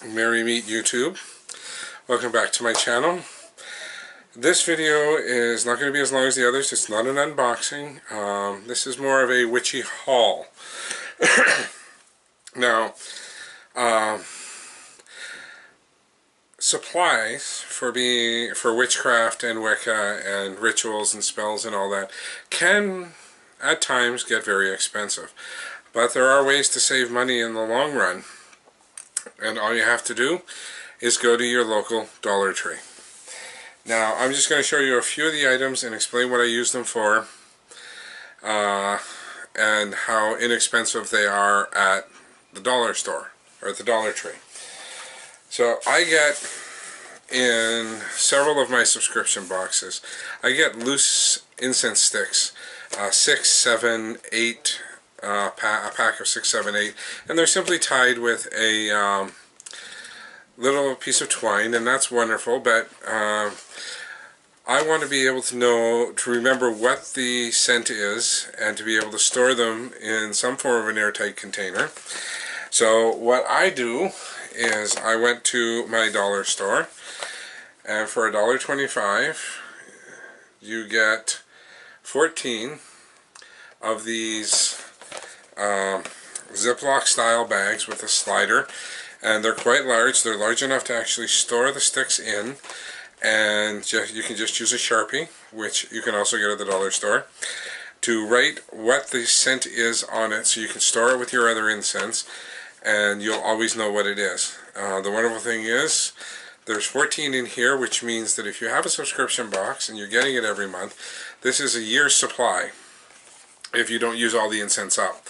Merry Meet YouTube. Welcome back to my channel. This video is not going to be as long as the others. It's not an unboxing. This is more of a witchy haul. Now, supplies for witchcraft and Wicca and rituals and spells and all that can at times get very expensive. But there are ways to save money in the long run. And all you have to do is go to your local Dollar Tree. Now, I'm just going to show you a few of the items and explain what I use them for and how inexpensive they are at the dollar store or at the Dollar Tree. So I get in several of my subscription boxes, I get loose incense sticks, 6, 7, 8, a pack of 6, 7, 8, and they're simply tied with a little piece of twine, and that's wonderful. But I want to be able to remember what the scent is, and to be able to store them in some form of an airtight container. So what I do is I went to my dollar store, and for $1.25 you get 14 of these Ziploc style bags with a slider, and they're quite large. They're large enough to actually store the sticks in, and you can just use a Sharpie, which you can also get at the dollar store, to write what the scent is on it, so you can store it with your other incense and you'll always know what it is. The wonderful thing is there's 14 in here, which means that if you have a subscription box and you're getting it every month, this is a year's supply if you don't use all the incense up.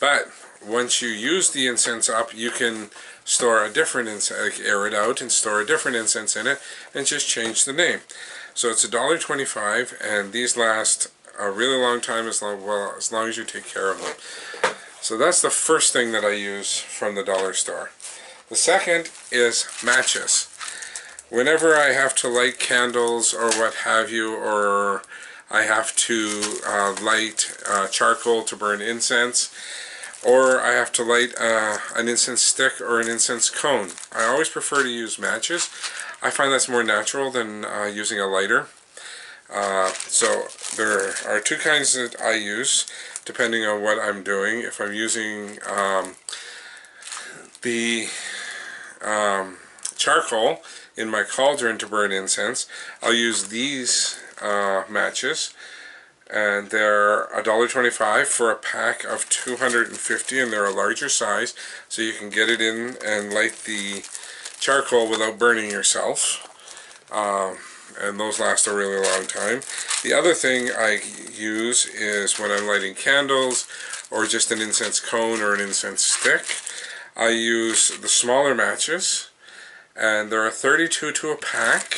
But once you use the incense up, you can store a different incense, like air it out and store a different incense in it, and just change the name. So it's $1.25, and these last a really long time, as long as you take care of them. So that's the first thing that I use from the dollar store. The second is matches. Whenever I have to light candles or what have you, or I have to light charcoal to burn incense, or I have to light an incense stick or an incense cone, I always prefer to use matches. I find that's more natural than using a lighter. So there are two kinds that I use depending on what I'm doing. If I'm using the charcoal in my cauldron to burn incense, I'll use these matches, and they're $1.25 for a pack of 250, and they're a larger size, so you can get it in and light the charcoal without burning yourself. And those last a really long time. The other thing I use is when I'm lighting candles or just an incense cone or an incense stick, I use the smaller matches, and there are 32 to a pack,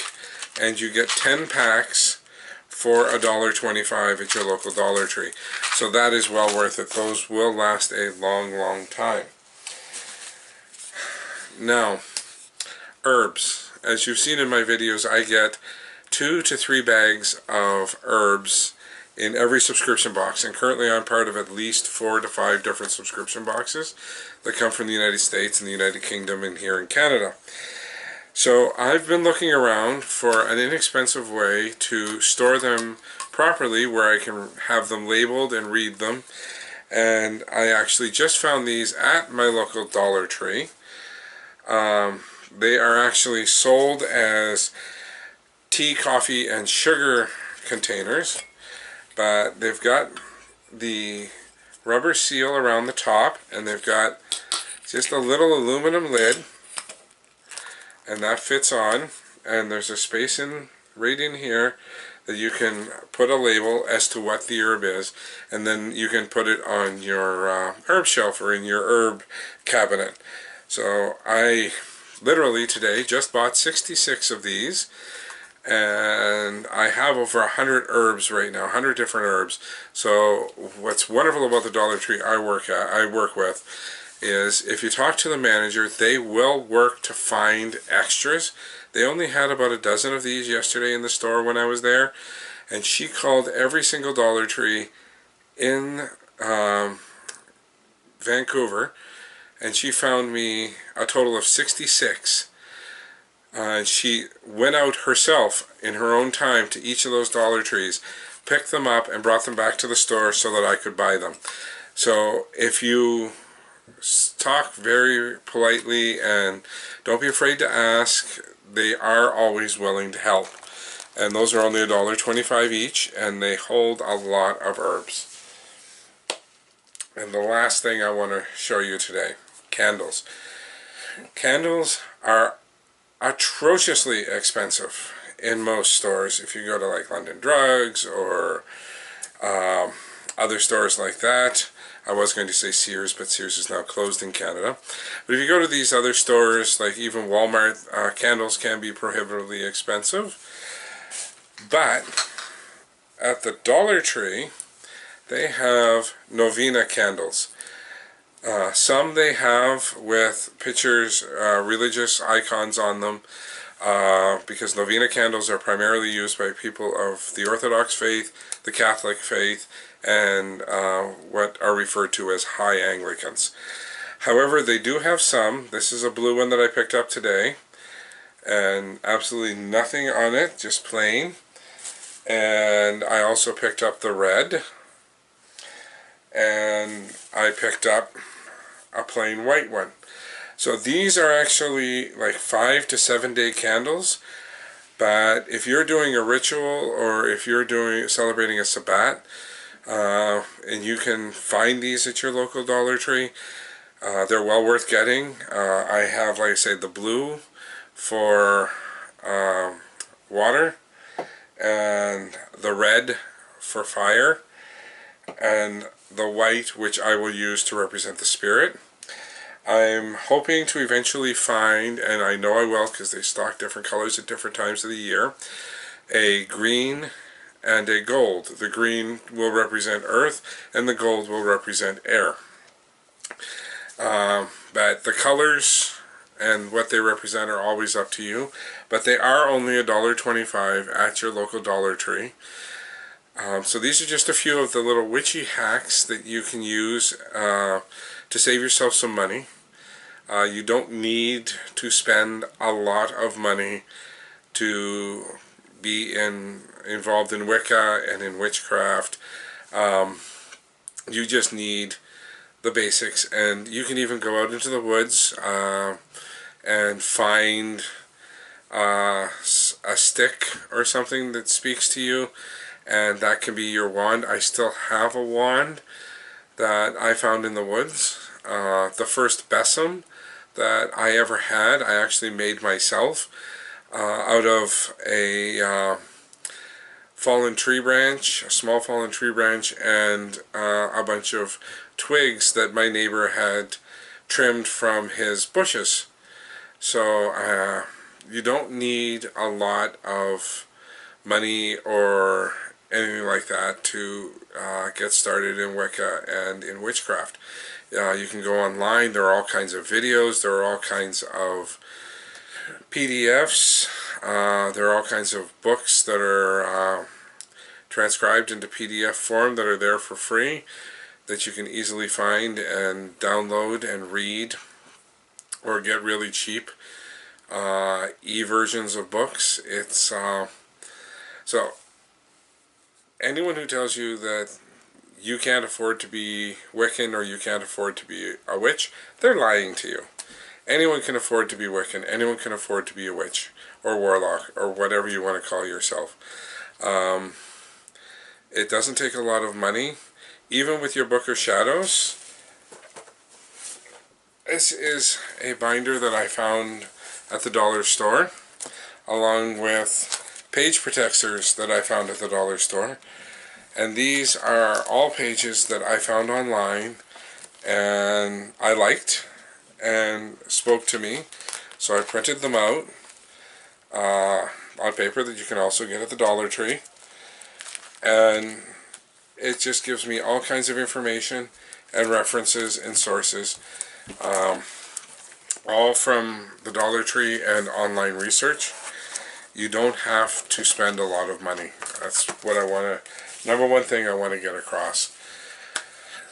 and you get 10 packs for $1.25 at your local Dollar Tree. So that is well worth it. Those will last a long, long time. Now, herbs. As you've seen in my videos, I get 2 to 3 bags of herbs in every subscription box, and currently I'm part of at least 4 to 5 different subscription boxes that come from the United States and the United Kingdom and here in Canada. So I've been looking around for an inexpensive way to store them properly, where I can have them labeled and read them, and I actually just found these at my local Dollar Tree. They are actually sold as tea, coffee, and sugar containers, but they've got the rubber seal around the top, and they've got just a little aluminum lid, and that fits on, and there's a space right in here that you can put a label as to what the herb is, and then you can put it on your herb shelf or in your herb cabinet. So I literally today just bought 66 of these, and I have over 100 herbs right now, 100 different herbs. So what's wonderful about the Dollar Tree I work with is if you talk to the manager, they will work to find extras. They only had about a dozen of these yesterday in the store when I was there, and she called every single Dollar Tree in Vancouver and she found me a total of 66. She went out herself in her own time to each of those Dollar Trees, picked them up, and brought them back to the store so that I could buy them. So if you talk very politely and don't be afraid to ask, they are always willing to help. And those are only $1.25 each, and they hold a lot of herbs. And the last thing I want to show you today, candles. Candles are atrociously expensive in most stores. If you go to like London Drugs or other stores like that. I was going to say Sears, but Sears is now closed in Canada. But if you go to these other stores, like even Walmart, candles can be prohibitively expensive. But at the Dollar Tree, they have novena candles. Some they have with pictures, religious icons on them, because novena candles are primarily used by people of the Orthodox faith, the Catholic faith, and what are referred to as high Anglicans. However, they do have some. This is a blue one that I picked up today, and absolutely nothing on it, just plain. And I also picked up the red, and I picked up a plain white one. So these are actually like 5 to 7 day candles. But if you're doing a ritual, or if you're celebrating a Sabbat, and you can find these at your local Dollar Tree, they're well worth getting. I have, like I say, the blue for water, and the red for fire, and the white, which I will use to represent the spirit. I'm hoping to eventually find, and I know I will because they stock different colors at different times of the year, a green and a gold. The green will represent earth, and the gold will represent air. But the colors and what they represent are always up to you. But they are only $1.25 at your local Dollar Tree. So these are just a few of the little witchy hacks that you can use to save yourself some money. You don't need to spend a lot of money to be involved in Wicca and in witchcraft. You just need the basics, and you can even go out into the woods and find a stick or something that speaks to you, and that can be your wand. I still have a wand that I found in the woods. The first besom that I ever had, I actually made myself out of a fallen tree branch, a small fallen tree branch, and a bunch of twigs that my neighbor had trimmed from his bushes. So you don't need a lot of money or anything like that to get started in Wicca and in witchcraft. You can go online. There are all kinds of videos. There are all kinds of PDFs. There are all kinds of books that are transcribed into PDF form that are there for free, that you can easily find and download and read, or get really cheap e-versions of books. It's so anyone who tells you that you can't afford to be Wiccan or you can't afford to be a witch, they're lying to you. Anyone can afford to be Wiccan. Anyone can afford to be a witch or warlock or whatever you want to call yourself. It doesn't take a lot of money. Even with your Book of Shadows, this is a binder that I found at the dollar store, along with page protectors that I found at the dollar store. And these are all pages that I found online and I liked and spoke to me. So I printed them out on paper that you can also get at the Dollar Tree. And it just gives me all kinds of information and references and sources, all from the Dollar Tree and online research. You don't have to spend a lot of money. That's what I want to, number one thing I want to get across.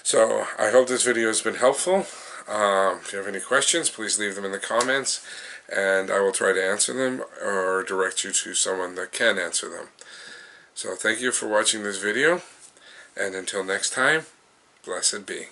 So I hope this video has been helpful. If you have any questions, please leave them in the comments, and I will try to answer them or direct you to someone that can answer them. So thank you for watching this video, and until next time, blessed be.